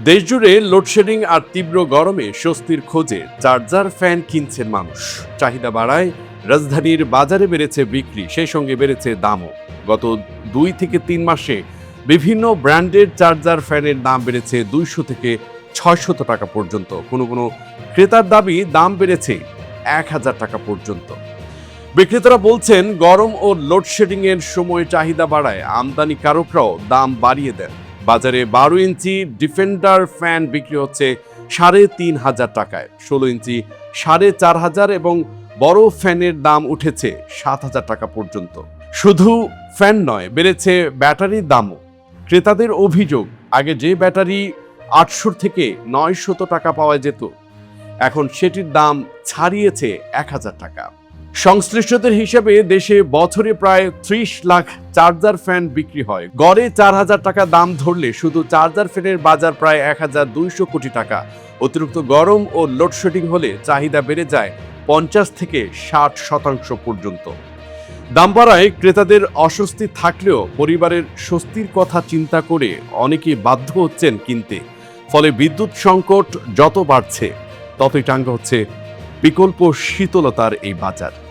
দেশজুড়ে লোডশেডিং আর তীব্র গরমে স্বস্তির খোঁজে চার্জার ফ্যান কিনছেন মানুষ। চাহিদা বাড়ায় রাজধানীর বাজারে বেড়েছে বিক্রি, সেই সঙ্গে বেড়েছে দামও। গত 2 থেকে 3 মাসে বিভিন্ন ব্র্যান্ডের চার্জার ফ্যানের দাম বেড়েছে 200 থেকে 600 টাকা পর্যন্ত। কোনো কোনো ক্রেতার দাবি দাম বেড়েছে 1000 টাকা পর্যন্ত। বিক্রেতারা বলছেন, গরম ও লোডশেডিং এর সময় চাহিদা বাড়ায় আমদানিকারকরাও দাম বাড়িয়ে দেন। বাজারে 12 ইঞ্চি ডিফেন্ডার ফ্যান বিক্রি হচ্ছে 3500 টাকায়, 16 ইঞ্চি 4500 এবং বড় ফ্যানের দাম উঠেছে 7000 টাকা পর্যন্ত। শুধু ফ্যান নয়, বেড়েছে ব্যাটারির দামও। ক্রেতাদের অভিযোগ, আগে যে ব্যাটারি 800 থেকে 900 টাকা পাওয়া যেত, এখন সেটির দাম ছাড়িয়েছে 1000 টাকা। সংশ্লিষ্টদের হিসেবে দেশে বছরে প্রায় 30 লাখ চার্জার ফ্যান বিক্রি হয়। গড়ে 4000 টাকা দাম ধরলে শুধু চার্জার ফ্যানের বাজার প্রায় 1200 কোটি টাকা। অতিরিক্ত গরম ও লোডশেডিং হলে চাহিদা বেড়ে যায় 50 থেকে 60% পর্যন্ত। দাম বাড়ায় ক্রেতাদের অস্বস্তি থাকলেও পরিবারের স্বস্তির কথা চিন্তা করে অনেকেই বাধ্য হচ্ছেন কিনতে। ফলে বিদ্যুৎ সংকট যত বাড়ছে, ততই টাঙ্গা হচ্ছে বিকল্প শীতলতার এই বাজার।